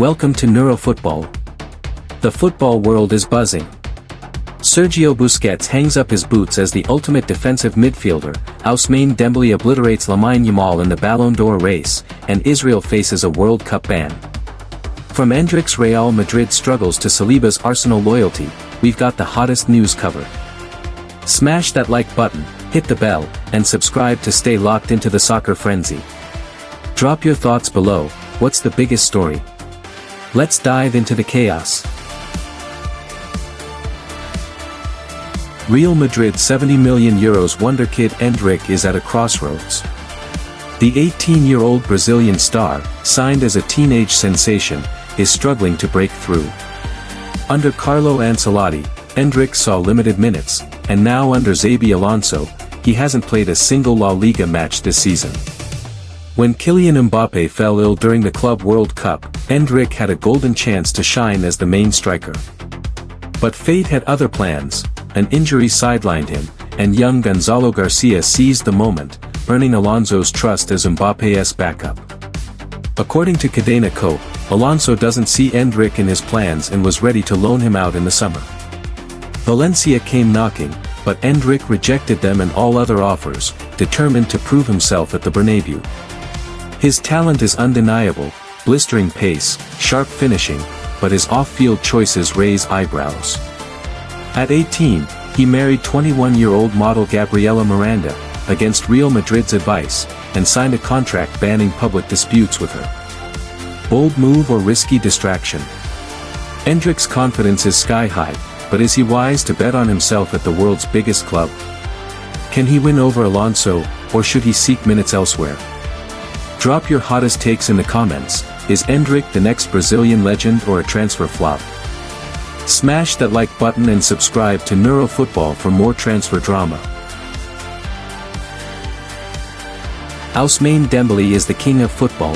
Welcome to NeuroFootball. The football world is buzzing. Sergio Busquets hangs up his boots as the ultimate defensive midfielder, Ousmane Dembélé obliterates Lamine Yamal in the Ballon d'Or race, and Israel faces a World Cup ban. From Endrick's Real Madrid struggles to Saliba's Arsenal loyalty, we've got the hottest news covered. Smash that like button, hit the bell, and subscribe to stay locked into the soccer frenzy. Drop your thoughts below. What's the biggest story? Let's dive into the chaos. Real Madrid's €70 million wonderkid Endrick is at a crossroads. The 18-year-old Brazilian star, signed as a teenage sensation, is struggling to break through. Under Carlo Ancelotti, Endrick saw limited minutes, and now under Xabi Alonso, he hasn't played a single La Liga match this season. When Kylian Mbappé fell ill during the Club World Cup, Endrick had a golden chance to shine as the main striker. But fate had other plans, an injury sidelined him, and young Gonzalo Garcia seized the moment, earning Alonso's trust as Mbappé's backup. According to Cadena Cope, Alonso doesn't see Endrick in his plans and was ready to loan him out in the summer. Valencia came knocking, but Endrick rejected them and all other offers, determined to prove himself at the Bernabeu. His talent is undeniable, blistering pace, sharp finishing, but his off-field choices raise eyebrows. At 18, he married 21-year-old model Gabriela Miranda, against Real Madrid's advice, and signed a contract banning public disputes with her. Bold move or risky distraction? Endrick's confidence is sky-high, but is he wise to bet on himself at the world's biggest club? Can he win over Alonso, or should he seek minutes elsewhere? Drop your hottest takes in the comments. Is Endrick the next Brazilian legend or a transfer flop? Smash that like button and subscribe to NeuroFootball for more transfer drama. Ousmane Dembélé is the king of football.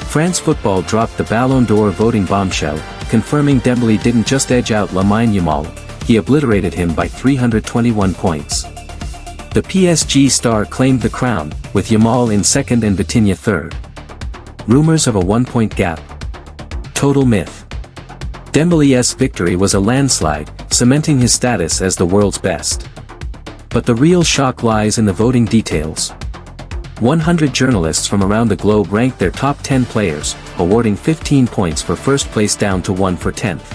France Football dropped the Ballon d'Or voting bombshell, confirming Dembélé didn't just edge out Lamine Yamal, he obliterated him by 321 points. The PSG star claimed the crown, with Yamal in second and Vitinha third. Rumors of a 1-point gap. Total myth. Dembélé's victory was a landslide, cementing his status as the world's best. But the real shock lies in the voting details. 100 journalists from around the globe ranked their top 10 players, awarding 15 points for first place down to 1 for 10th.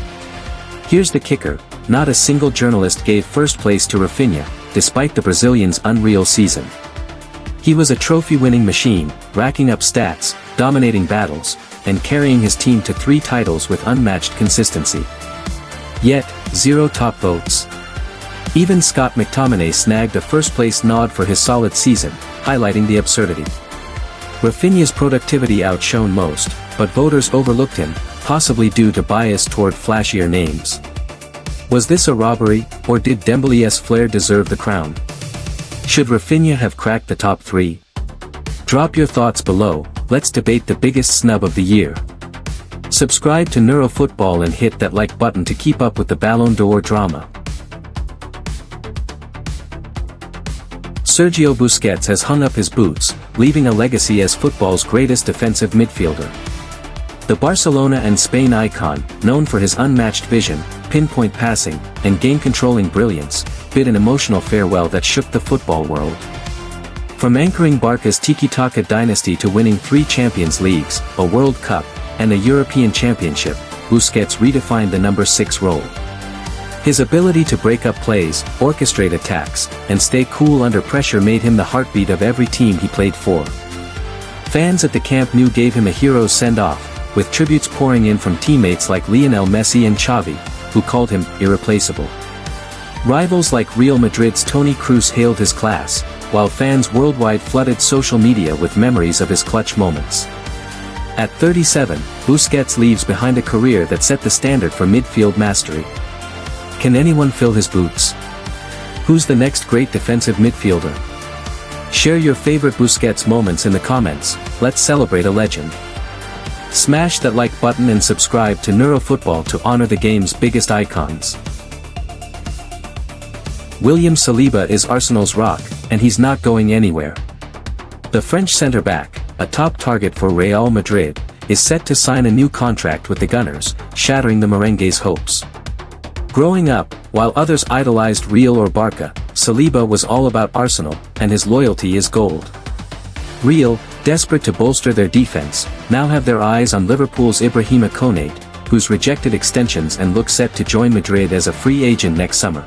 Here's the kicker, not a single journalist gave first place to Rafinha, despite the Brazilian's unreal season. He was a trophy-winning machine, racking up stats, dominating battles, and carrying his team to 3 titles with unmatched consistency. Yet, 0 top votes. Even Scott McTominay snagged a first-place nod for his solid season, highlighting the absurdity. Rafinha's productivity outshone most, but voters overlooked him, possibly due to bias toward flashier names. Was this a robbery, or did Dembélé's flair deserve the crown? Should Rafinha have cracked the top 3? Drop your thoughts below. Let's debate the biggest snub of the year. Subscribe to NeuroFootball and hit that like button to keep up with the Ballon d'Or drama. Sergio Busquets has hung up his boots, leaving a legacy as football's greatest defensive midfielder. The Barcelona and Spain icon, known for his unmatched vision, pinpoint passing, and game-controlling brilliance, bid an emotional farewell that shook the football world. From anchoring Barca's tiki-taka dynasty to winning 3 Champions Leagues, a World Cup, and a European Championship, Busquets redefined the number 6 role. His ability to break up plays, orchestrate attacks, and stay cool under pressure made him the heartbeat of every team he played for. Fans at the Camp Nou gave him a hero's send-off, with tributes pouring in from teammates like Lionel Messi and Xavi, who called him irreplaceable. Rivals like Real Madrid's Toni Kroos hailed his class, while fans worldwide flooded social media with memories of his clutch moments. At 37, Busquets leaves behind a career that set the standard for midfield mastery. Can anyone fill his boots? Who's the next great defensive midfielder? Share your favorite Busquets moments in the comments. Let's celebrate a legend. Smash that like button and subscribe to NeuroFootball to honor the game's biggest icons. William Saliba is Arsenal's rock, and he's not going anywhere. The French centre-back, a top target for Real Madrid, is set to sign a new contract with the Gunners, shattering the Merengues' hopes. Growing up, while others idolized Real or Barca, Saliba was all about Arsenal, and his loyalty is gold. Real, desperate to bolster their defense, now have their eyes on Liverpool's Ibrahima Konate, who's rejected extensions and looks set to join Madrid as a free agent next summer.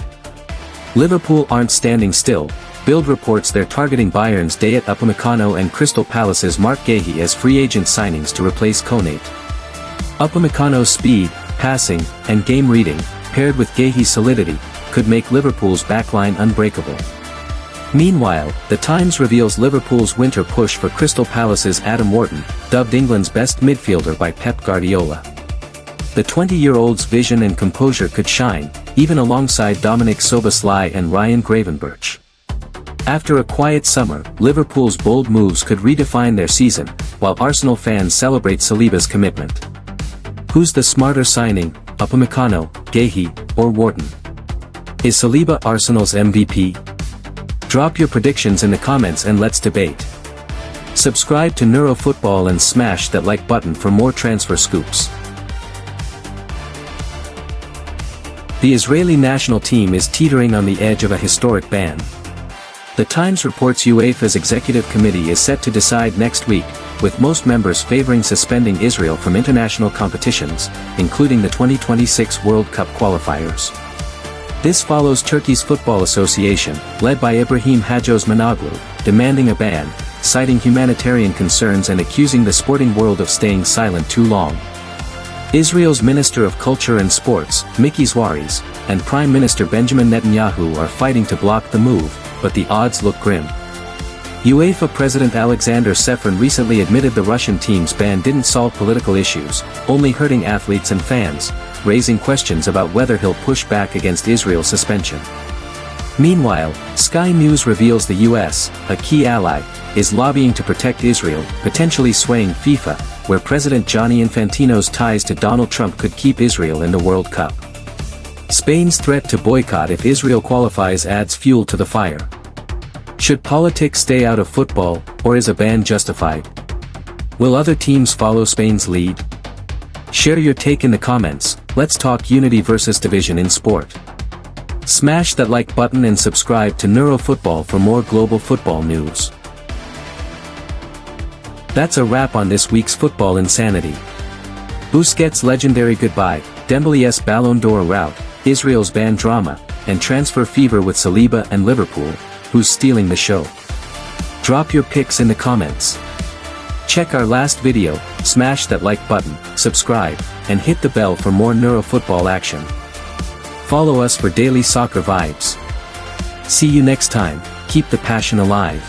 Liverpool aren't standing still. Bild reports they're targeting Bayern's Dayot Upamecano and Crystal Palace's Marc Guéhi as free agent signings to replace Konate. Upamecano's speed, passing, and game reading, paired with Guéhi's solidity, could make Liverpool's backline unbreakable. Meanwhile, The Times reveals Liverpool's winter push for Crystal Palace's Adam Wharton, dubbed England's best midfielder by Pep Guardiola. The 20-year-old's vision and composure could shine, even alongside Dominic Szoboszlai and Ryan Gravenberch. After a quiet summer, Liverpool's bold moves could redefine their season, while Arsenal fans celebrate Saliba's commitment. Who's the smarter signing, Upamecano, Guéhi, or Wharton? Is Saliba Arsenal's MVP? Drop your predictions in the comments and let's debate. Subscribe to NeuroFootball and smash that like button for more transfer scoops. The Israeli national team is teetering on the edge of a historic ban. The Times reports UEFA's executive committee is set to decide next week, with most members favoring suspending Israel from international competitions, including the 2026 World Cup qualifiers. This follows Turkey's Football Association, led by Ibrahim Hajos Manoglu, demanding a ban, citing humanitarian concerns and accusing the sporting world of staying silent too long. Israel's Minister of Culture and Sports, Miki Zwaris, and Prime Minister Benjamin Netanyahu are fighting to block the move, but the odds look grim. UEFA President Alexander Ceferin recently admitted the Russian team's ban didn't solve political issues, only hurting athletes and fans, raising questions about whether he'll push back against Israel's suspension. Meanwhile, Sky News reveals the US, a key ally, is lobbying to protect Israel, potentially swaying FIFA, where President Gianni Infantino's ties to Donald Trump could keep Israel in the World Cup. Spain's threat to boycott if Israel qualifies adds fuel to the fire. Should politics stay out of football, or is a ban justified? Will other teams follow Spain's lead? Share your take in the comments. Let's talk unity versus division in sport. Smash that like button and subscribe to NeuroFootball for more global football news. That's a wrap on this week's football insanity. Busquets' legendary goodbye, Dembélé's Ballon d'Or rout, Israel's ban drama, and transfer fever with Saliba and Liverpool, who's stealing the show? Drop your picks in the comments. Check our last video, smash that like button, subscribe, and hit the bell for more NeuroFootball action. Follow us for daily soccer vibes. See you next time, keep the passion alive.